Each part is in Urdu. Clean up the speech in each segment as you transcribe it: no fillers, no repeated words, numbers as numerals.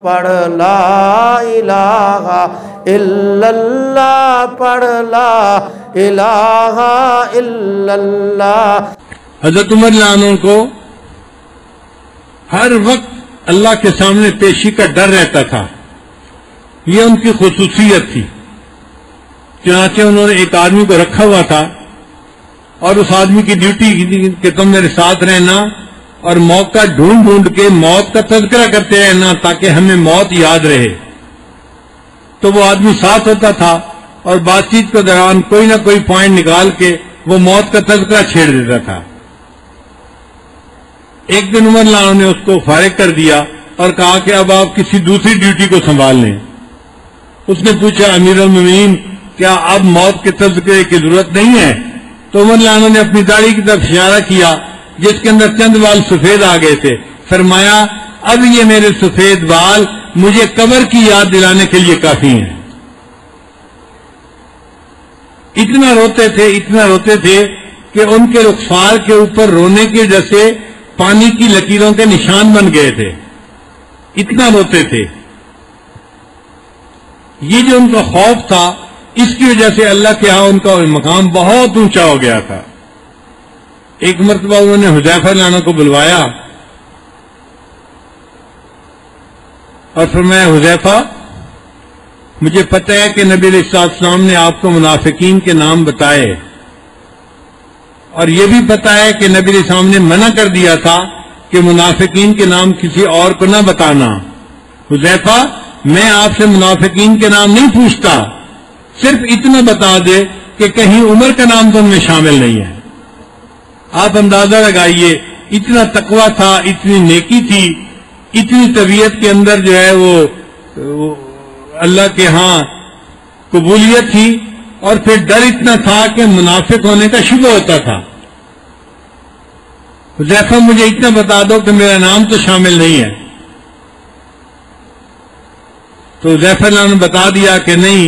پڑھ لا الہ الا اللہ، پڑھ لا الہ الا اللہ۔ حضرت عمر رضی اللہ عنہ کو ہر وقت اللہ کے سامنے پیشی کا ڈر رہتا تھا، یہ ان کی خصوصیت تھی۔ چنانچہ انہوں نے ایک آدمی کو رکھا ہوا تھا اور اس آدمی کی ڈیوٹی کہ تم میرے ساتھ رہنا اور موقع ڈھونڈ ڈھونڈ کے موت کا تذکرہ کرتے رہنا تاکہ ہمیں موت یاد رہے۔ تو وہ آدمی ساتھ ہوتا تھا اور بات چیت کے دوران کوئی نہ کوئی پوائنٹ نکال کے وہ موت کا تذکرہ چھیڑ دیتا تھا۔ ایک دن عمر رضی اللہ عنہ نے اس کو فارغ کر دیا اور کہا کہ اب آپ کسی دوسری ڈیوٹی کو سنبھال لیں۔ اس نے پوچھا امیر المومنین کیا اب موت کے تذکرے کی ضرورت نہیں ہے؟ تو عمر رضی اللہ عنہ نے اپنی داڑھی کی طرف اشارہ کیا جس کے اندر چند بال سفید آ گئے تھے، فرمایا اب یہ میرے سفید بال مجھے قبر کی یاد دلانے کے لیے کافی ہیں۔ اتنا روتے تھے کہ ان کے رخسار کے اوپر رونے کی وجہ سے پانی کی لکیروں کے نشان بن گئے تھے، اتنا روتے تھے۔ یہ جو ان کا خوف تھا اس کی وجہ سے اللہ کے ہاں ان کا مقام بہت اونچا ہو گیا تھا۔ ایک مرتبہ انہوں نے حذیفہ رضی اللہ عنہ کو بلوایا اور فرمایا حذیفہ مجھے پتہ ہے کہ نبی علیہ السلام نے آپ کو منافقین کے نام بتائے اور یہ بھی پتہ ہے کہ نبی علیہ السلام نے منع کر دیا تھا کہ منافقین کے نام کسی اور کو نہ بتانا۔ حذیفہ میں آپ سے منافقین کے نام نہیں پوچھتا، صرف اتنا بتا دے کہ کہیں عمر کا نام تو ان میں شامل نہیں ہے۔ آپ اندازہ لگائیے اتنا تقویٰ تھا، اتنی نیکی تھی، اتنی طبیعت کے اندر جو ہے وہ اللہ کے ہاں قبولیت تھی، اور پھر ڈر اتنا تھا کہ منافق ہونے کا شبہ ہوتا تھا۔ حذیفہ مجھے اتنا بتا دو کہ میرا نام تو شامل نہیں ہے۔ تو حذیفہ نے بتا دیا کہ نہیں،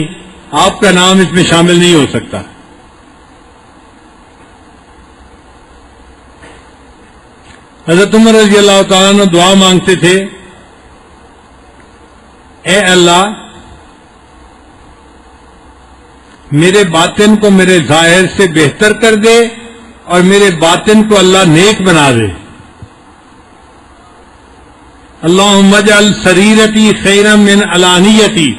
آپ کا نام اس میں شامل نہیں ہو سکتا۔ حضرت عمر رضی اللہ تعالیٰ عنہ دعا مانگتے تھے، اے اللہ میرے باطن کو میرے ظاہر سے بہتر کر دے اور میرے باطن کو اللہ نیک بنا دے۔ اللہم اجعل سریرتی خیرا من علانیتی،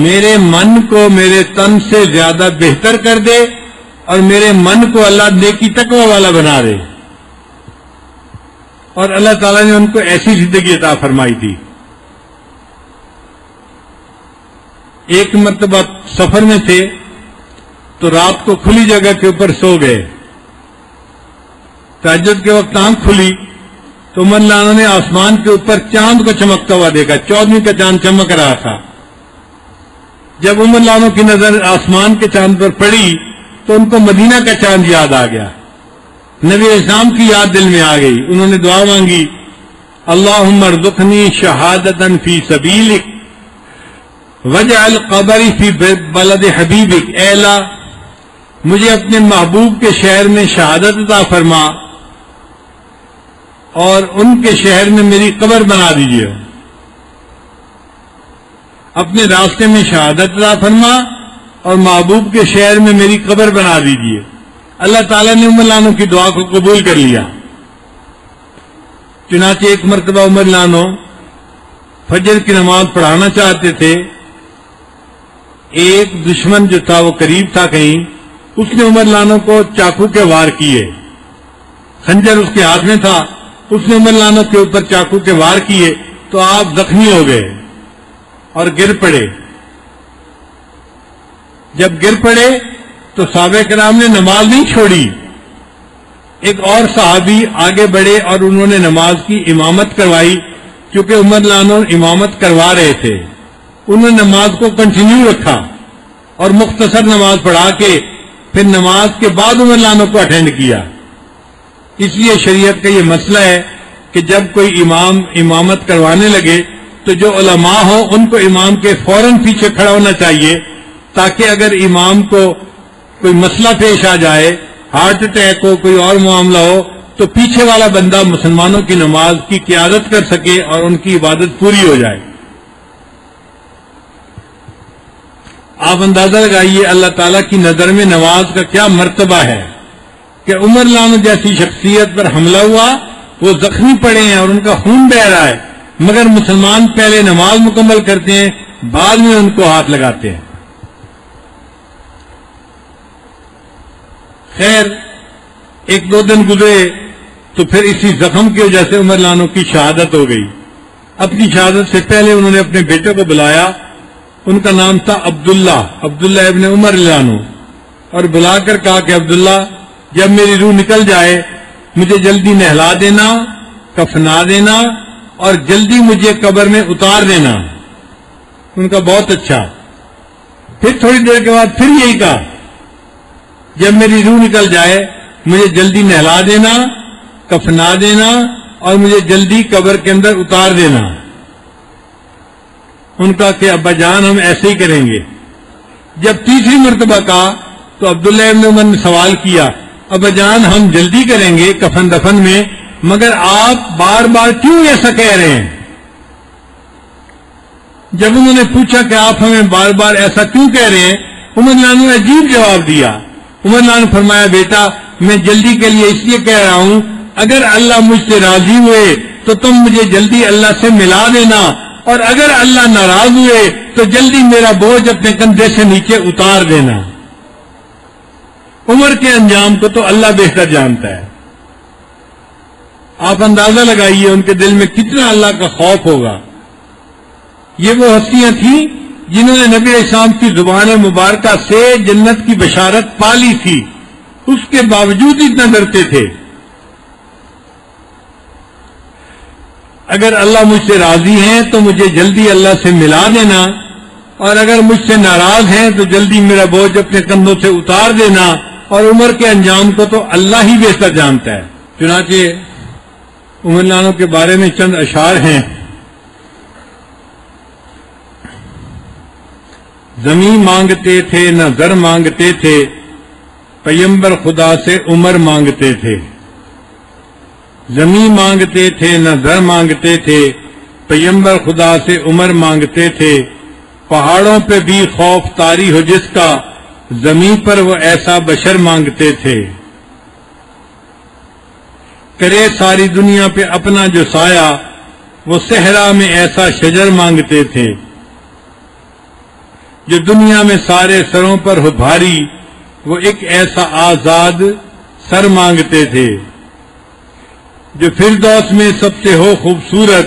میرے من کو میرے تن سے زیادہ بہتر کر دے اور میرے من کو اللہ نیکی تقوی والا بنا دے۔ اور اللہ تعالیٰ نے ان کو ایسی زندگی عطا فرمائی تھی۔ ایک مرتبہ سفر میں تھے تو رات کو کھلی جگہ کے اوپر سو گئے، تہجد کے وقت آنکھ کھلی تو عمر رضی اللہ عنہ نے آسمان کے اوپر چاند کو چمکتا ہوا دیکھا، 14ویں کا چاند چمک رہا تھا۔ جب عمر رضی اللہ عنہ کی نظر آسمان کے چاند پر پڑی تو ان کو مدینہ کا چاند یاد آ گیا، نبی اسلام کی یاد دل میں آ گئی۔ انہوں نے دعا مانگی، اللہم ارزقنی شہادتا فی سبیلک وجعل قبری فی بلد حبیبک، اے اللہ مجھے اپنے محبوب کے شہر میں شہادت عطا فرما اور ان کے شہر میں میری قبر بنا دیجیے۔ اپنے راستے میں شہادت عطا فرما اور محبوب کے شہر میں میری قبر بنا دیجیے۔ اللہ تعالیٰ نے عمر رضی اللہ عنہ کی دعا کو قبول کر لیا۔ چنانچہ ایک مرتبہ عمر رضی اللہ عنہ فجر کی نماز پڑھانا چاہتے تھے، ایک دشمن جو تھا وہ قریب تھا کہیں، اس نے عمر رضی اللہ عنہ کو چاقو کے وار کیے، خنجر اس کے ہاتھ میں تھا، اس نے عمر رضی اللہ عنہ کے اوپر چاقو کے وار کیے تو آپ زخمی ہو گئے اور گر پڑے۔ جب گر پڑے تو صحابہ کرام نے نماز نہیں چھوڑی، ایک اور صحابی آگے بڑھے اور انہوں نے نماز کی امامت کروائی، کیونکہ عمر رضی اللہ عنہ امامت کروا رہے تھے۔ انہوں نے نماز کو کنٹینیو رکھا اور مختصر نماز پڑھا کے پھر نماز کے بعد عمر رضی اللہ عنہ کو اٹینڈ کیا۔ اس لیے شریعت کا یہ مسئلہ ہے کہ جب کوئی امام امامت کروانے لگے تو جو علماء ہوں ان کو امام کے فوراً پیچھے کھڑا ہونا چاہیے، تاکہ اگر امام کو کوئی مسئلہ پیش آ جائے، ہارٹ اٹیک ہو، کوئی اور معاملہ ہو، تو پیچھے والا بندہ مسلمانوں کی نماز کی قیادت کر سکے اور ان کی عبادت پوری ہو جائے۔ آپ اندازہ لگائیے اللہ تعالیٰ کی نظر میں نماز کا کیا مرتبہ ہے کہ عمر لانو جیسی شخصیت پر حملہ ہوا، وہ زخمی پڑے ہیں اور ان کا خون بہ رہا ہے، مگر مسلمان پہلے نماز مکمل کرتے ہیں، بعد میں ان کو ہاتھ لگاتے ہیں۔ خیر ایک دو دن گزرے تو پھر اسی زخم کی وجہ سے عمر لانو کی شہادت ہو گئی۔ اپنی شہادت سے پہلے انہوں نے اپنے بیٹے کو بلایا، ان کا نام تھا عبداللہ ابن عمر لانو، اور بلا کر کہا کہ عبداللہ جب میری روح نکل جائے مجھے جلدی نہلا دینا، کفنا دینا اور جلدی مجھے قبر میں اتار دینا۔ ان کا بہت اچھا۔ پھر تھوڑی دیر کے بعد پھر یہی کہا جب میری روح نکل جائے مجھے جلدی نہلا دینا، کفنا دینا اور مجھے جلدی قبر کے اندر اتار دینا۔ ان کا کہ ابا جان ہم ایسے ہی کریں گے۔ جب تیسری مرتبہ کہا تو عبداللہ ابن عمر نے سوال کیا ابا جان ہم جلدی کریں گے کفن دفن میں، مگر آپ بار بار کیوں ایسا کہہ رہے ہیں؟ جب انہوں نے پوچھا کہ آپ ہمیں بار بار ایسا کیوں کہہ رہے ہیں، عمر لانو نے عجیب جواب دیا۔ عمر لانو فرمایا بیٹا میں جلدی کے لیے اس لیے کہہ رہا ہوں اگر اللہ مجھ سے راضی ہوئے تو تم مجھے جلدی اللہ سے ملا دینا، اور اگر اللہ ناراض ہوئے تو جلدی میرا بوجھ اپنے کندھے سے نیچے اتار دینا۔ عمر کے انجام کو تو اللہ بہتر جانتا ہے۔ آپ اندازہ لگائیے ان کے دل میں کتنا اللہ کا خوف ہوگا۔ یہ وہ ہستیاں تھیں جنہوں نے نبی علیہ السلام کی زبان مبارکہ سے جنت کی بشارت پالی تھی، اس کے باوجود اتنا ڈرتے تھے۔ اگر اللہ مجھ سے راضی ہیں تو مجھے جلدی اللہ سے ملا دینا، اور اگر مجھ سے ناراض ہیں تو جلدی میرا بوجھ اپنے کندھوں سے اتار دینا، اور عمر کے انجام کو تو اللہ ہی بہتر جانتا ہے۔ چنانچہ عمر لانو کے بارے میں چند اشعار ہیں۔ زمین مانگتے تھے نہ زر مانگتے تھے، پیغمبر خدا سے عمر مانگتے تھے۔ زمین مانگتے تھے نہ زر مانگتے تھے، پیغمبر خدا سے عمر مانگتے تھے۔ پہاڑوں پہ بھی خوف طاری ہو جس کا، زمین پر وہ ایسا بشر مانگتے تھے۔ کرے ساری دنیا پہ اپنا جو سایہ، وہ صحرا میں ایسا شجر مانگتے تھے۔ جو دنیا میں سارے سروں پر ہو بھاری، وہ ایک ایسا آزاد سر مانگتے تھے۔ جو فردوس میں سب سے ہو خوبصورت،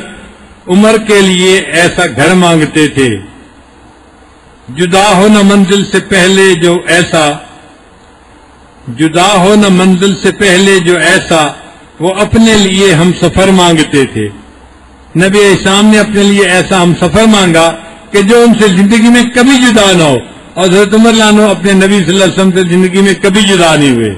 عمر کے لیے ایسا گھر مانگتے تھے۔ جدا ہو نہ منزل سے پہلے جو ایسا، جدا ہو نہ منزل سے پہلے جو ایسا، وہ اپنے لیے ہم سفر مانگتے تھے۔ نبی اسلام نے اپنے لیے ایسا ہم سفر مانگا کہ جو ان سے زندگی میں کبھی جدا نہ ہو، اور حضرت عمر لانو اپنے نبی صلی اللہ علیہ وسلم سے زندگی میں کبھی جدا نہیں ہوئے۔